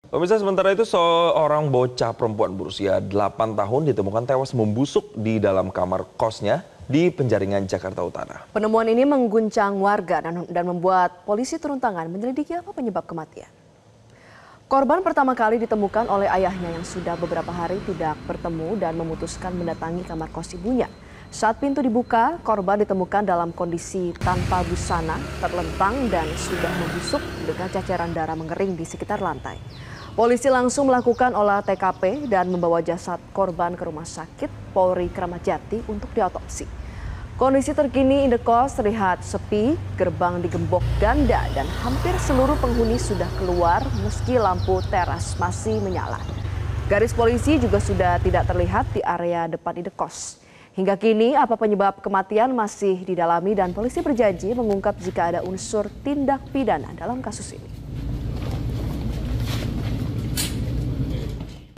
Pemirsa, sementara itu seorang bocah perempuan berusia 8 tahun ditemukan tewas membusuk di dalam kamar kosnya di Penjaringan, Jakarta Utara. Penemuan ini mengguncang warga dan membuat polisi turun tangan menyelidiki apa penyebab kematian. Korban pertama kali ditemukan oleh ayahnya yang sudah beberapa hari tidak bertemu dan memutuskan mendatangi kamar kos ibunya. Saat pintu dibuka, korban ditemukan dalam kondisi tanpa busana, terlentang dan sudah membusuk dengan ceceran darah mengering di sekitar lantai. Polisi langsung melakukan olah TKP dan membawa jasad korban ke Rumah Sakit Polri Kramat Jati untuk diotopsi. Kondisi terkini indekos terlihat sepi, gerbang digembok ganda dan hampir seluruh penghuni sudah keluar meski lampu teras masih menyala. Garis polisi juga sudah tidak terlihat di area depan indekos. Hingga kini apa penyebab kematian masih didalami dan polisi berjanji mengungkap jika ada unsur tindak pidana dalam kasus ini.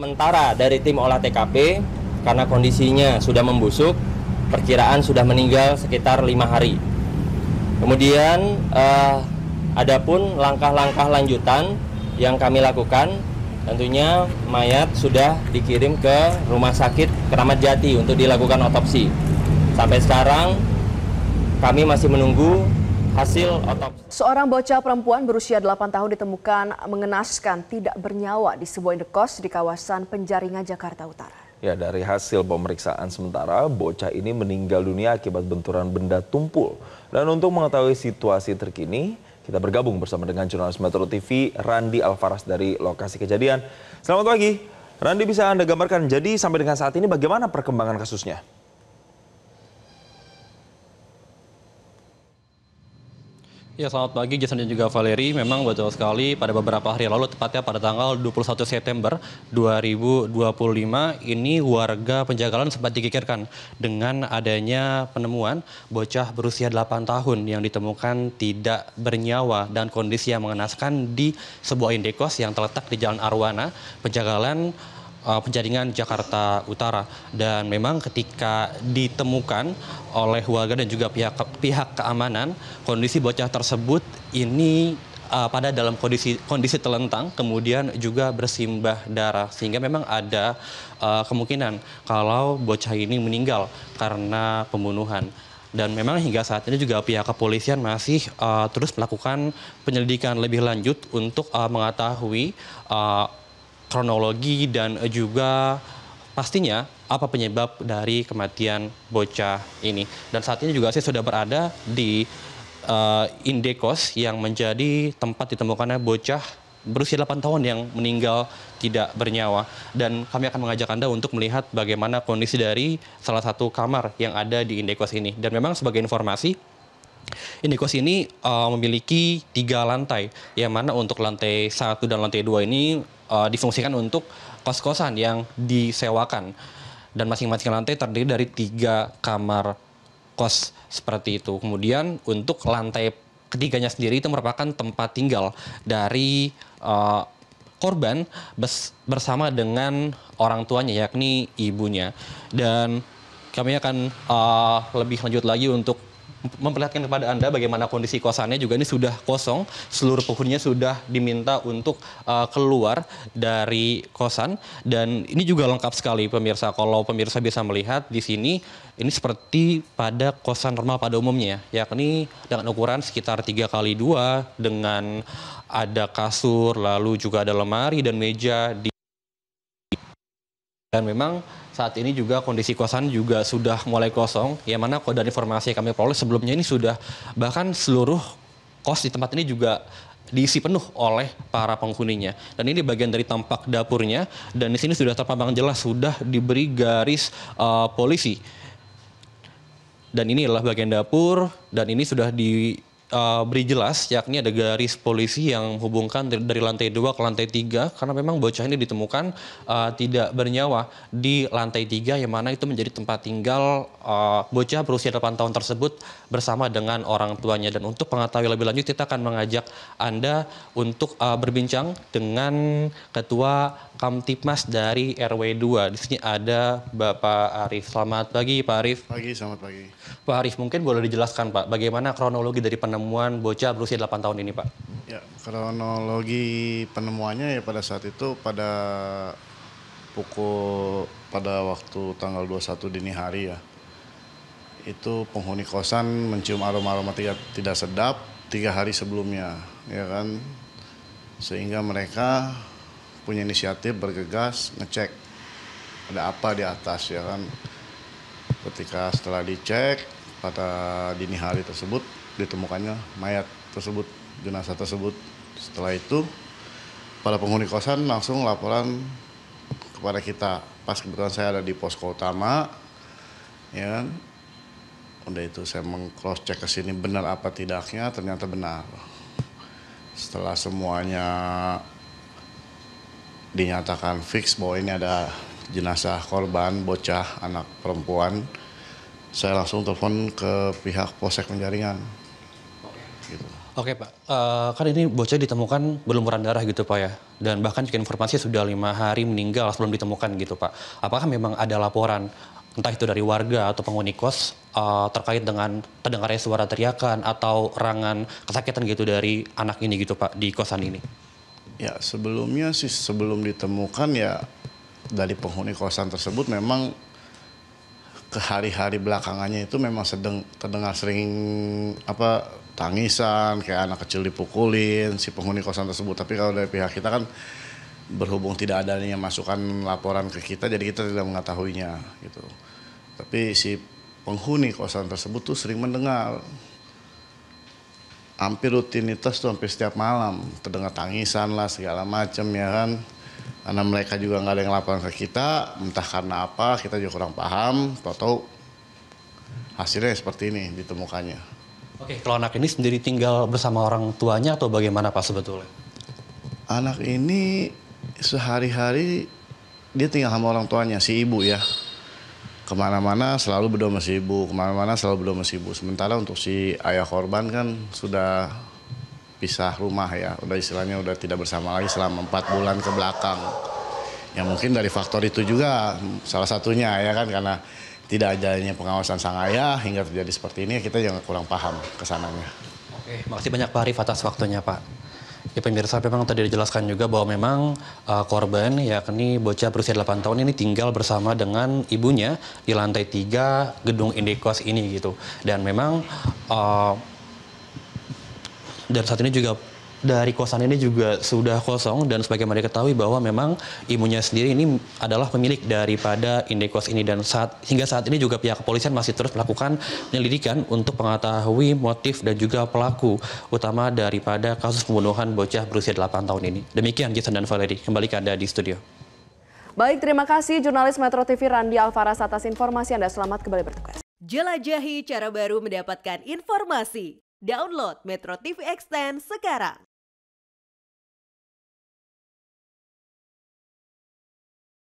Sementara dari tim olah TKP, karena kondisinya sudah membusuk, perkiraan sudah meninggal sekitar 5 hari. Kemudian adapun langkah-langkah lanjutan yang kami lakukan, tentunya mayat sudah dikirim ke Rumah Sakit Kramat Jati untuk dilakukan otopsi. Sampai sekarang kami masih menunggu hasil otopsi. Seorang bocah perempuan berusia 8 tahun ditemukan mengenaskan tidak bernyawa di sebuah indekos di kawasan Penjaringan, Jakarta Utara. Ya, dari hasil pemeriksaan sementara, bocah ini meninggal dunia akibat benturan benda tumpul. Dan untuk mengetahui situasi terkini, kita bergabung bersama dengan jurnalis Metro TV, Randi Alfaras dari lokasi kejadian. Selamat pagi, Randi, bisa Anda gambarkan, jadi sampai dengan saat ini bagaimana perkembangan kasusnya? Ya, selamat pagi Jason dan juga Valeri. Memang betul sekali pada beberapa hari lalu, tepatnya pada tanggal 21 September 2025, ini warga Penjagalan sempat digegerkan dengan adanya penemuan bocah berusia 8 tahun yang ditemukan tidak bernyawa dan kondisi yang mengenaskan di sebuah indekos yang terletak di Jalan Arwana, Penjagalan, Penjaringan, Jakarta Utara. Dan memang ketika ditemukan oleh warga dan juga pihak keamanan, kondisi bocah tersebut ini pada dalam kondisi telentang, kemudian juga bersimbah darah, sehingga memang ada kemungkinan kalau bocah ini meninggal karena pembunuhan. Dan memang hingga saat ini juga pihak kepolisian masih terus melakukan penyelidikan lebih lanjut untuk mengetahui kronologi dan juga pastinya apa penyebab dari kematian bocah ini. Dan saat ini juga saya sudah berada di indekos yang menjadi tempat ditemukannya bocah berusia 8 tahun yang meninggal tidak bernyawa. Dan kami akan mengajak Anda untuk melihat bagaimana kondisi dari salah satu kamar yang ada di indekos ini. Dan memang sebagai informasi, indekos ini memiliki 3 lantai, yang mana untuk lantai 1 dan lantai 2 ini difungsikan untuk kos-kosan yang disewakan. Dan masing-masing lantai terdiri dari 3 kamar kos seperti itu. Kemudian untuk lantai ketiganya sendiri itu merupakan tempat tinggal dari korban bersama dengan orang tuanya, yakni ibunya. Dan kami akan lebih lanjut lagi untuk memperlihatkan kepada Anda bagaimana kondisi kosannya. Juga ini sudah kosong, seluruh penghuninya sudah diminta untuk keluar dari kosan. Dan ini juga lengkap sekali pemirsa, kalau pemirsa bisa melihat di sini, ini seperti pada kosan normal pada umumnya, yakni dengan ukuran sekitar 3x2 dengan ada kasur, lalu juga ada lemari dan meja dan memang saat ini juga kondisi kosan juga sudah mulai kosong, yang mana dari informasi yang kami peroleh sebelumnya ini sudah bahkan seluruh kos di tempat ini juga diisi penuh oleh para penghuninya. Dan ini bagian dari tampak dapurnya, dan di sini sudah terpampang jelas sudah diberi garis polisi. Dan ini adalah bagian dapur, dan ini sudah beri jelas, yakni ada garis polisi yang menghubungkan dari lantai 2 ke lantai 3, karena memang bocah ini ditemukan tidak bernyawa di lantai 3, yang mana itu menjadi tempat tinggal bocah berusia 8 tahun tersebut bersama dengan orang tuanya. Dan untuk mengetahui lebih lanjut, kita akan mengajak Anda untuk berbincang dengan Ketua Kamtipmas dari RW 2. Di sini ada Bapak Arif. Selamat pagi Pak Arif. Pagi, selamat pagi. Pak Arif, mungkin boleh dijelaskan Pak, bagaimana kronologi dari penemuan bocah berusia 8 tahun ini Pak? Ya, kronologi penemuannya ya pada saat itu pada waktu tanggal 21 dini hari ya. Itu penghuni kosan mencium aroma-aroma tidak sedap 3 hari sebelumnya, ya kan. Sehingga mereka punya inisiatif bergegas ngecek ada apa di atas, ya kan. Ketika setelah dicek pada dini hari tersebut ditemukannya mayat tersebut, jenazah tersebut. Setelah itu para penghuni kosan langsung laporan kepada kita. Pas kebetulan saya ada di posko utama, ya kan. Udah itu saya meng-cross check ke sini benar apa tidaknya, ternyata benar. Setelah semuanya dinyatakan fix bahwa ini ada jenazah korban, bocah, anak perempuan, saya langsung telepon ke pihak Polsek Penjaringan. Gitu. Oke Pak, kan ini bocah ditemukan berlumuran darah gitu Pak ya, dan bahkan juga informasi sudah 5 hari meninggal sebelum ditemukan gitu Pak. Apakah memang ada laporan, entah itu dari warga atau penghuni kos, terkait dengan terdengarnya suara teriakan atau erangan kesakitan gitu dari anak ini gitu Pak di kosan ini? Ya sebelumnya sih, sebelum ditemukan ya dari penghuni kosan tersebut memang ke hari-hari belakangannya itu memang terdengar sering tangisan, kayak anak kecil dipukulin si penghuni kosan tersebut. Tapi kalau dari pihak kita kan berhubung tidak adanya masukan laporan ke kita, jadi kita tidak mengetahuinya gitu. Tapi si penghuni kosan tersebut tuh sering mendengar, hampir rutinitas tuh hampir setiap malam terdengar tangisan lah segala macam, ya kan. Karena mereka juga nggak ada yang laporan ke kita, entah karena apa, kita juga kurang paham. Tahu-tahu hasilnya seperti ini ditemukannya. Oke, kalau anak ini sendiri tinggal bersama orang tuanya atau bagaimana Pak sebetulnya? Anak ini sehari-hari dia tinggal sama orang tuanya, si ibu ya. Kemana-mana selalu berdua sama si ibu, Sementara untuk si ayah korban kan sudah pisah rumah ya, udah istilahnya udah tidak bersama lagi selama 4 bulan ke belakang. Ya mungkin dari faktor itu juga salah satunya ya kan, karena tidak adanya pengawasan sang ayah hingga terjadi seperti ini, kita juga kurang paham kesananya. Oke, makasih banyak Pak Arif atas waktunya Pak. Ya pemirsa, memang tadi dijelaskan juga bahwa memang korban yakni bocah berusia 8 tahun ini tinggal bersama dengan ibunya di lantai 3 gedung Indekos ini gitu. Dan memang dan saat ini juga dari kosan ini juga sudah kosong, dan sebagaimana diketahui bahwa memang ibunya sendiri ini adalah pemilik daripada Indekos ini, dan hingga saat ini juga pihak kepolisian masih terus melakukan penyelidikan untuk mengetahui motif dan juga pelaku utama daripada kasus pembunuhan bocah berusia 8 tahun ini. Demikian Jason dan Valerie, kembali ke Anda di studio. Baik, terima kasih jurnalis Metro TV Randi Alfaras atas informasi Anda. Selamat kembali bertugas. Jelajahi cara baru mendapatkan informasi. Download Metro TV Extend sekarang.